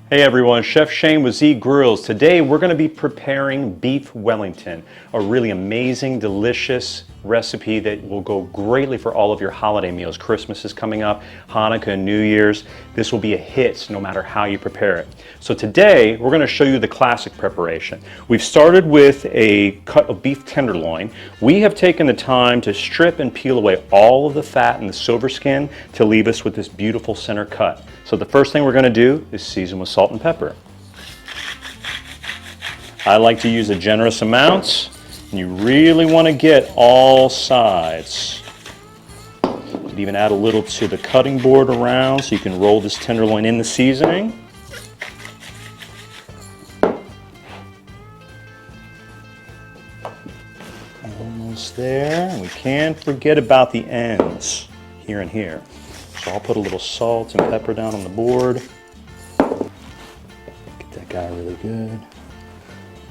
Hey everyone, Chef Shane with Z Grills. Today we're going to be preparing beef Wellington, a really amazing, delicious recipe that will go greatly for all of your holiday meals. Christmas is coming up, Hanukkah and New Year's. This will be a hit no matter how you prepare it. So today we're going to show you the classic preparation. We've started with a cut of beef tenderloin. We have taken the time to strip and peel away all of the fat and the silver skin to leave us with this beautiful center cut. So the first thing we're going to do is season with salt and pepper. I like to use a generous amount, and you really want to get all sides. You can even add a little to the cutting board around so you can roll this tenderloin in the seasoning. Almost there. And we can't forget about the ends, here and here. So I'll put a little salt and pepper down on the board. Get that guy really good.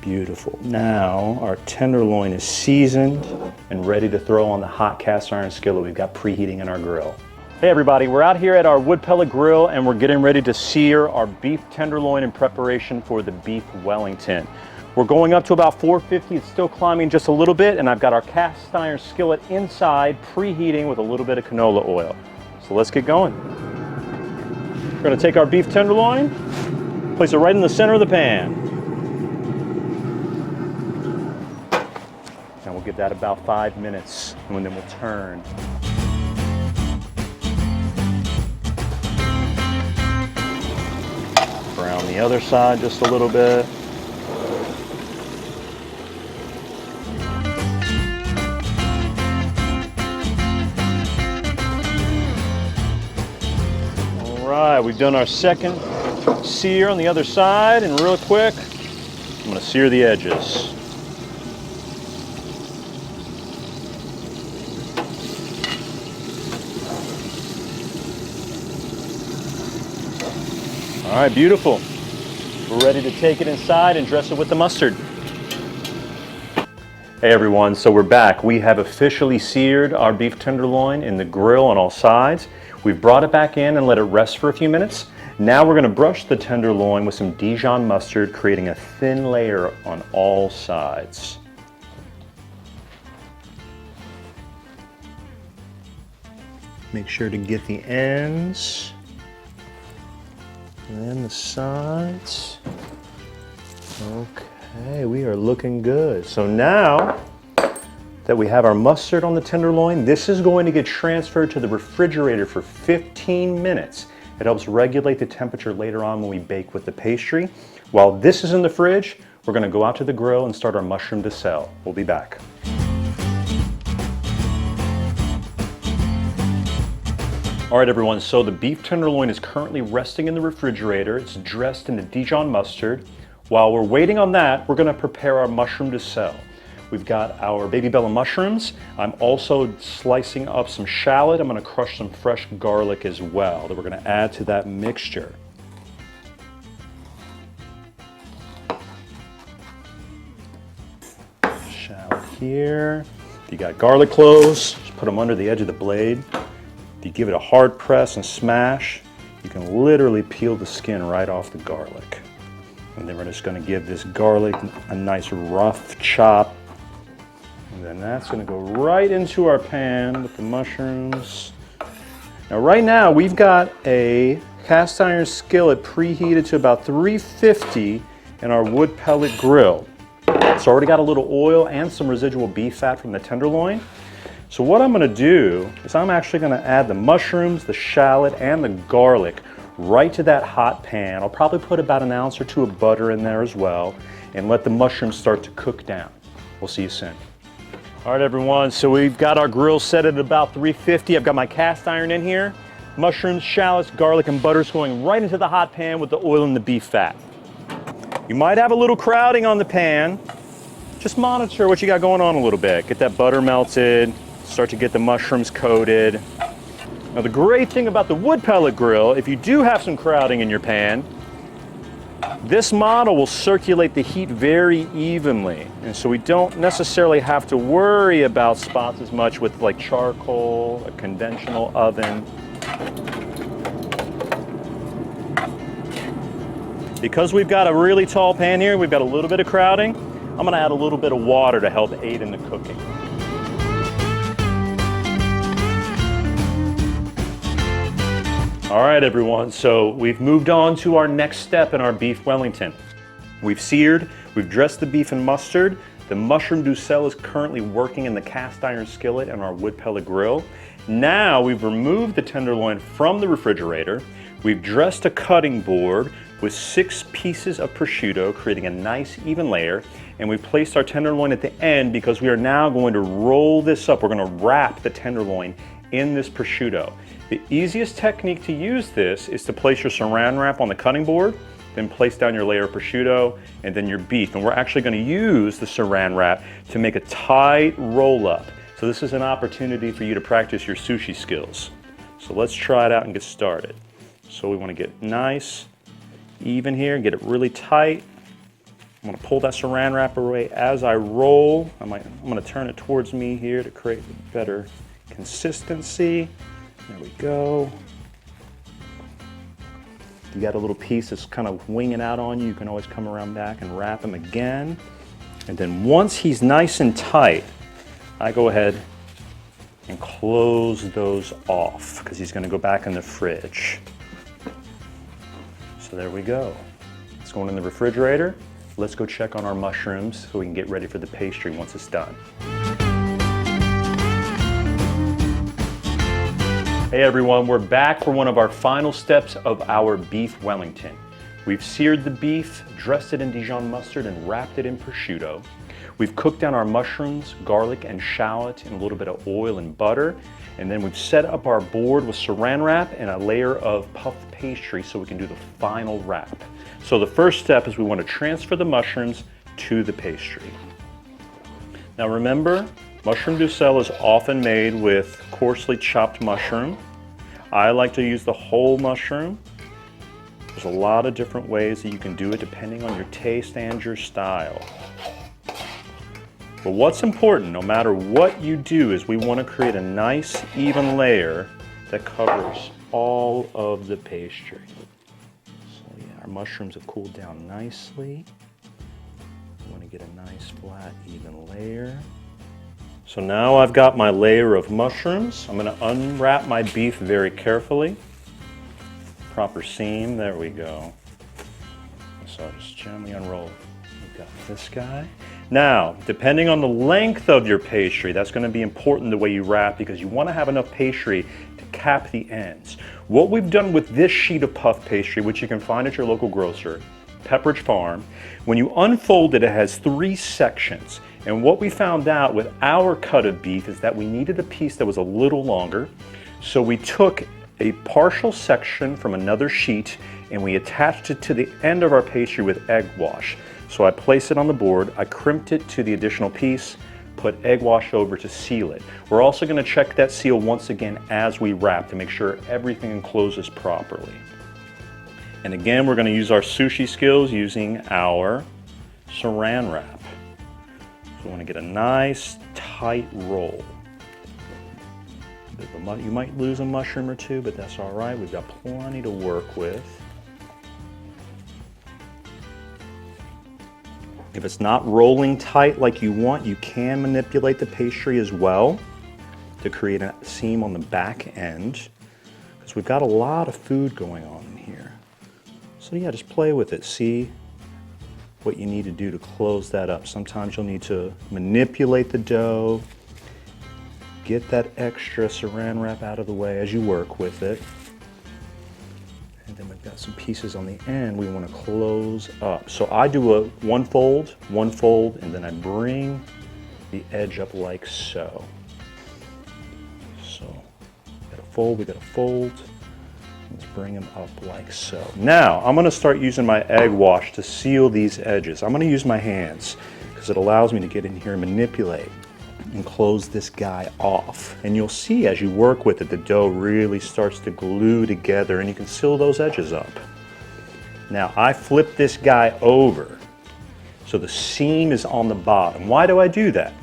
Beautiful. Now our tenderloin is seasoned and ready to throw on the hot cast iron skillet we've got preheating in our grill. Hey everybody, we're out here at our wood pellet grill and we're getting ready to sear our beef tenderloin in preparation for the beef Wellington. We're going up to about 450, it's still climbing just a little bit, and I've got our cast iron skillet inside preheating with a little bit of canola oil. So let's get going. We're going to take our beef tenderloin, place it right in the center of the pan. And we'll give that about 5 minutes, and then we'll turn. Brown the other side just a little bit. Alright, we've done our second sear on the other side, and real quick, I'm going to sear the edges. Alright, beautiful. We're ready to take it inside and dress it with the mustard. Hey everyone, so we're back. We have officially seared our beef tenderloin in the grill on all sides. We've brought it back in and let it rest for a few minutes. Now we're going to brush the tenderloin with some Dijon mustard, creating a thin layer on all sides. Make sure to get the ends and then the sides. Okay, we are looking good. So now that we have our mustard on the tenderloin, this is going to get transferred to the refrigerator for 15 minutes. It helps regulate the temperature later on when we bake with the pastry. While this is in the fridge, we're going to go out to the grill and start our mushroom dessert. We'll be back. All right everyone, so the beef tenderloin is currently resting in the refrigerator. It's dressed in the Dijon mustard. While we're waiting on that, we're going to prepare our mushroom dessert. We've got our baby bella mushrooms. I'm also slicing up some shallot. I'm going to crush some fresh garlic as well that we're going to add to that mixture. Shallot here. If you got garlic cloves, just put them under the edge of the blade. If you give it a hard press and smash, you can literally peel the skin right off the garlic. And then we're just going to give this garlic a nice rough chop. And then that's going to go right into our pan with the mushrooms. Now right now we've got a cast iron skillet preheated to about 350 in our wood pellet grill. It's already got a little oil and some residual beef fat from the tenderloin. So what I'm going to do is I'm actually going to add the mushrooms, the shallot, and the garlic right to that hot pan. I'll probably put about an ounce or two of butter in there as well and let the mushrooms start to cook down. We'll see you soon. All right everyone, so we've got our grill set at about 350. I've got my cast iron in here. Mushrooms, shallots, garlic, and butter's going right into the hot pan with the oil and the beef fat. You might have a little crowding on the pan. Just monitor what you got going on a little bit. Get that butter melted, start to get the mushrooms coated. Now the great thing about the wood pellet grill, if you do have some crowding in your pan, this model will circulate the heat very evenly, and so we don't necessarily have to worry about spots as much with like charcoal, a conventional oven. Because we've got a really tall pan here, we've got a little bit of crowding, I'm gonna add a little bit of water to help aid in the cooking. All right, everyone, so we've moved on to our next step in our beef Wellington. We've seared, we've dressed the beef in mustard. The mushroom duxelle is currently working in the cast iron skillet on our wood pellet grill. Now we've removed the tenderloin from the refrigerator. We've dressed a cutting board with 6 pieces of prosciutto, creating a nice even layer. And we've placed our tenderloin at the end because we are now going to roll this up. We're going to wrap the tenderloin in this prosciutto. The easiest technique to use this is to place your saran wrap on the cutting board, then place down your layer of prosciutto and then your beef. And we're actually going to use the saran wrap to make a tight roll up. So this is an opportunity for you to practice your sushi skills. So let's try it out and get started. So we want to get nice, even here, and get it really tight. I'm going to pull that saran wrap away as I roll. I'm going to turn it towards me here to create better consistency. There we go. You got a little piece that's kind of winging out on you, you can always come around back and wrap him again. And then once he's nice and tight, I go ahead and close those off because he's going to go back in the fridge. So there we go. It's going in the refrigerator. Let's go check on our mushrooms so we can get ready for the pastry once it's done. Hey everyone, we're back for one of our final steps of our beef Wellington. We've seared the beef, dressed it in Dijon mustard, and wrapped it in prosciutto. We've cooked down our mushrooms, garlic, and shallot in a little bit of oil and butter. And then we've set up our board with saran wrap and a layer of puffed pastry so we can do the final wrap. So the first step is we want to transfer the mushrooms to the pastry. Now remember, mushroom duxelle is often made with coarsely chopped mushroom. I like to use the whole mushroom. There's a lot of different ways that you can do it depending on your taste and your style. But what's important, no matter what you do, is we want to create a nice even layer that covers all of the pastry. So yeah, our mushrooms have cooled down nicely. We want to get a nice flat even layer. So now I've got my layer of mushrooms. I'm going to unwrap my beef very carefully. Proper seam, there we go. So I'll just gently unroll. We've got this guy. Now, depending on the length of your pastry, that's going to be important the way you wrap because you want to have enough pastry to cap the ends. What we've done with this sheet of puff pastry, which you can find at your local grocer, Pepperidge Farm, when you unfold it, it has 3 sections. And what we found out with our cut of beef is that we needed a piece that was a little longer. So we took a partial section from another sheet and we attached it to the end of our pastry with egg wash. So I placed it on the board, I crimped it to the additional piece, put egg wash over to seal it. We're also going to check that seal once again as we wrap to make sure everything encloses properly. And again, we're going to use our sushi skills using our saran wrap. We want to get a nice tight roll. You might lose a mushroom or two, but that's all right. We've got plenty to work with. If it's not rolling tight like you want, you can manipulate the pastry as well to create a seam on the back end because we've got a lot of food going on in here. So yeah, just play with it. See what you need to do to close that up. Sometimes you'll need to manipulate the dough, get that extra saran wrap out of the way as you work with it. And then we've got some pieces on the end we want to close up. So I do a one fold, and then I bring the edge up like so. So we got a fold. Let's bring them up like so. Now, I'm going to start using my egg wash to seal these edges. I'm going to use my hands because it allows me to get in here and manipulate and close this guy off. And you'll see as you work with it, the dough really starts to glue together and you can seal those edges up. Now, I flip this guy over so the seam is on the bottom. Why do I do that?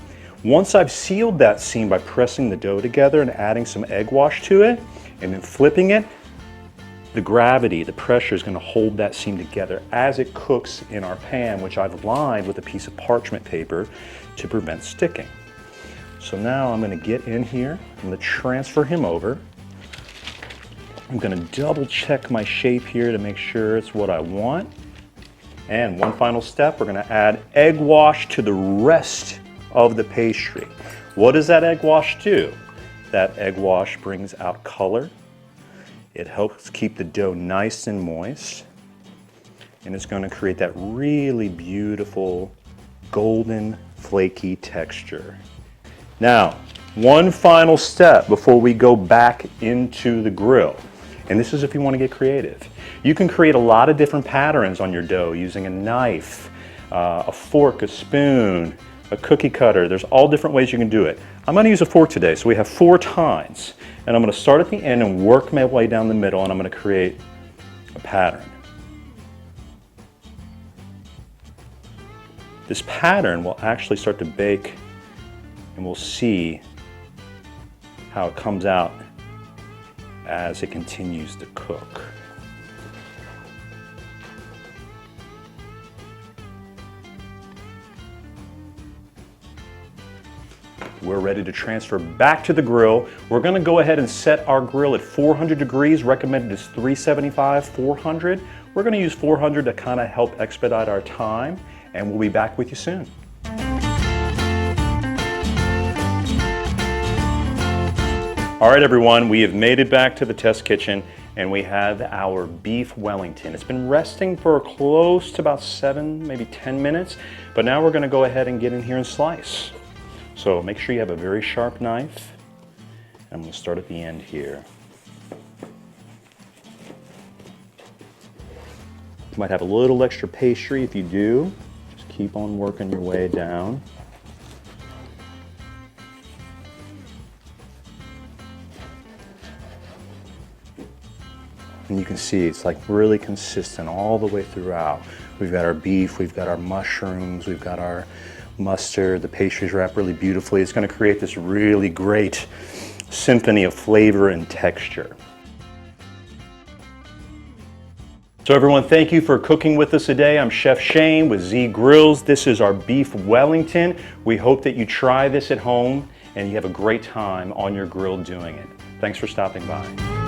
Once I've sealed that seam by pressing the dough together and adding some egg wash to it and then flipping it, the gravity, the pressure is going to hold that seam together as it cooks in our pan, which I've lined with a piece of parchment paper to prevent sticking. So now I'm going to get in here, I'm going to transfer him over. I'm going to double check my shape here to make sure it's what I want. And one final step, we're going to add egg wash to the rest of the pastry. What does that egg wash do? That egg wash brings out color. It helps keep the dough nice and moist. And it's going to create that really beautiful golden flaky texture. Now, one final step before we go back into the grill. And this is if you want to get creative. You can create a lot of different patterns on your dough using a knife, a fork, a spoon, a cookie cutter. There's all different ways you can do it. I'm going to use a fork today, so we have 4 tines. And I'm going to start at the end and work my way down the middle, and I'm going to create a pattern. This pattern will actually start to bake, and we'll see how it comes out as it continues to cook. We're ready to transfer back to the grill. We're going to go ahead and set our grill at 400 degrees. Recommended is 375, 400. We're going to use 400 to kind of help expedite our time, and we'll be back with you soon. All right, everyone, we have made it back to the test kitchen, and we have our beef Wellington. It's been resting for close to about 7, maybe 10 minutes, but now we're going to go ahead and get in here and slice. So make sure you have a very sharp knife. I'm going to start at the end here. You might have a little extra pastry. If you do, just keep on working your way down. And you can see it's like really consistent all the way throughout. We've got our beef, we've got our mushrooms, we've got our mustard, the pastry's wrapped really beautifully. It's going to create this really great symphony of flavor and texture. So everyone, thank you for cooking with us today. I'm Chef Shane with Z Grills. This is our beef Wellington. We hope that you try this at home and you have a great time on your grill doing it. Thanks for stopping by.